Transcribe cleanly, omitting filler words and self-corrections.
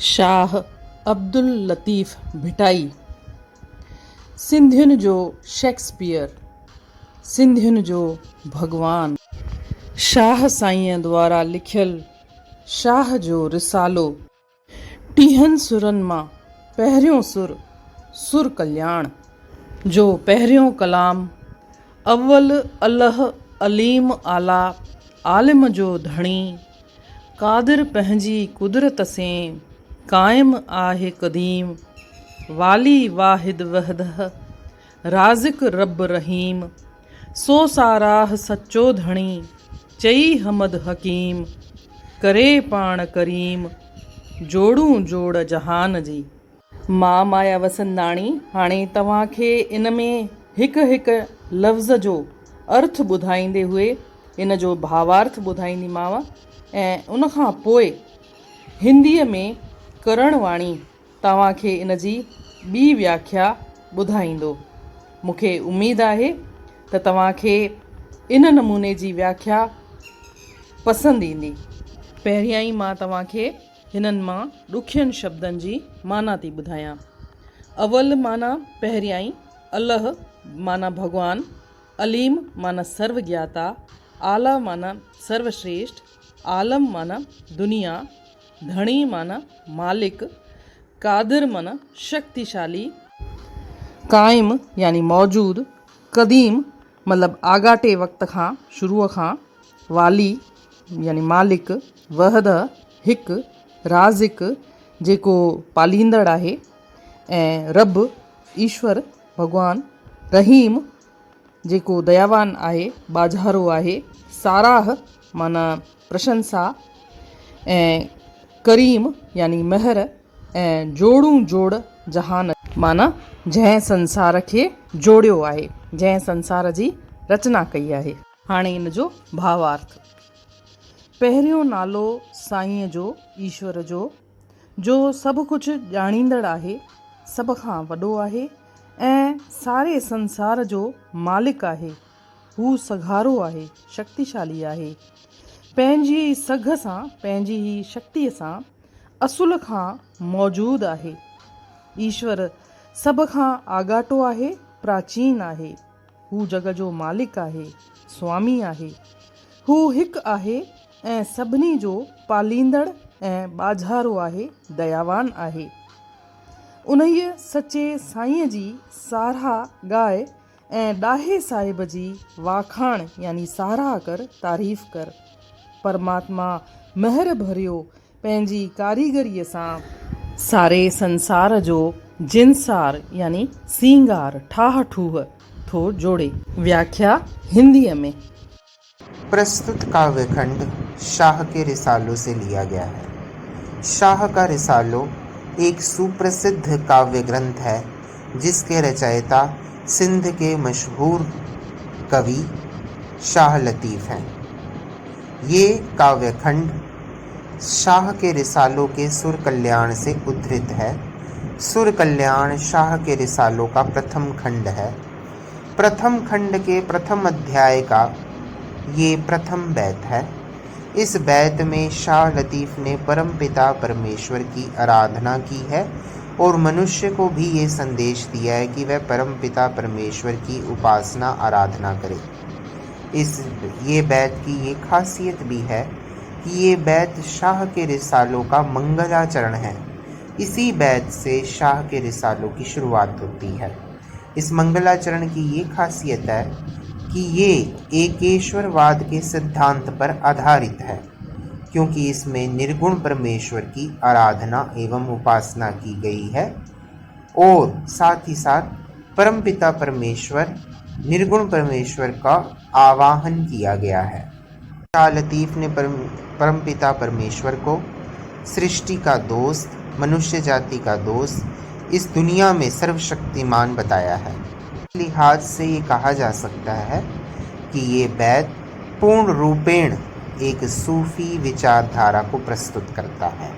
शाह अब्दुल लतीफ़ भिटाई। सिंधियुनि जो शेक्सपियर, सिंधियुनि जो भॻवान। शाह साईंअ द्वारा लिखियल शाह जो रिसालो। 30 सुरनि मां पहिरियों सुर, सुर कल्याण जो पहिरियों कलाम। अव्वल अल्लाह अलीम आला, आलिम जो धणी। क़ादिर पंहिंजी कुदरत से क़ाइम आहे क़दीम। वाली वाहिद वहदह, राज़िक रब रहीम। सो साराह सचो धणी, चई हमद हकीम। करे पाण करीम, जोड़ूं जोड़ जहान जी। मां माया वसंदाणी हाणे तव्हांखे इन में हिकु हिकु लफ़्ज़ जो अर्थ ॿुधाईंदे हुए इन जो भावार्थ ॿुधाईंदीमांव ऐं उन खां पोइ हिंदीअ में करण वाणी तव्हांखे इन जी ॿी व्याख्या ॿुधाईंदो। मूंखे उमेदु आहे त तव्हांखे इन नमूने जी व्याख्या पसंदि ईंदी। पहिरियां ई मां तव्हांखे हिननि मां ॾुखियनि शब्दनि जी माना थी ॿुधायां। अवल माना पहिरियां ई, अल्लाह माना भॻवान, अलीम माना सर्वज्ञाता, आला माना सर्वश्रेष्ठ, आलम माना दुनिया, धणी माना मालिक, क़ादिर माना शक्तिशाली, क़ाइम यानी मौजूद, क़दीम मतिलबु आगाटे वक़्त खां, शुरूअ खां, वाली यानी मालिक, वहद हिकु, राज़िक जेको पालींदड़ आहे, ऐं रब ईश्वर भॻवान, रहीम जेको दयावान आहे, बाज़ारो आहे, साराह माना प्रशंसा, ऐं करीम यानी महर, ऐं जोड़ूं जोड़ जहान माना जंहिं संसार खे जोड़ियो आहे, जंहिं संसार जी रचना कई आहे। हाणे इन जो भावार्थ। पहिरियों नालो साईंअ जो, ईश्वर जो सभु कुझु ॼाणींदड़ आहे, सभ खां वॾो आहे ऐं सारे संसार जो मालिक आहे। हू सघारो आहे, शक्तिशाली आहे। पंहिंजी सघ सां, पंहिंजी ई शक्तिअ सां असुल खां मौजूदु आहे। ईश्वर सभ खां आगाटो आहे, प्राचीन आहे। हू जग जो मालिक आहे, स्वामी आहे। हू हिकु आहे ऐं सभिनी जो पालींदड़ ऐं बाज़ारो आहे, दयावान आहे। उन्हीअ सचे साईंअ जी साराह ॻाए ऐं ॾाहे साहिब जी वाखाण यानी साराह कर, तारीफ़ कर। परमात्मा महर भरियो पंहिंजी कारीगरीअ सां सारे संसार जो जिनसार यानी सींगार, ठाह ठूह थो जोड़े। व्याख्या हिंदीअ में। प्रस्तुत काव्य खंड शाह के रिसालों से लिया गया है। शाह का रिसालो एक सुप्रसिद्ध काव्य ग्रंथ है जिसके रचयिता सिंध के मशहूर कवि शाह लतीफ़ हैं। ये काव्य खंड शाह के रिसालों के सुर कल्याण से उद्धृत है। सुर कल्याण शाह के रिसालों का प्रथम खंड है। प्रथम खंड के प्रथम अध्याय का ये प्रथम बैत है। इस बैत में शाह लतीफ़ ने परमपिता परमेश्वर की आराधना की है और मनुष्य को भी ये संदेश दिया है कि वह परमपिता परमेश्वर की उपासना आराधना करे। ये बैत की ये खासियत भी है कि ये बैत शाह के रिसालों का मंगलाचरण है। इसी बैत से शाह के रिसालों की शुरुआत होती है। इस मंगलाचरण की ये खासियत है कि ये एकेश्वरवाद के सिद्धांत पर आधारित है, क्योंकि इसमें निर्गुण परमेश्वर की आराधना एवं उपासना की गई है और साथ ही साथ परमपिता परमेश्वर, निर्गुण परमेश्वर का आवाहन किया गया है। शाह लतीफ़ ने परमपिता परमेश्वर को सृष्टि का दोस्त, मनुष्य जाति का दोस्त, इस दुनिया में सर्वशक्तिमान बताया है। इस लिहाज से ये कहा जा सकता है कि ये बैत पूर्ण रूपेण एक सूफी विचारधारा को प्रस्तुत करता है।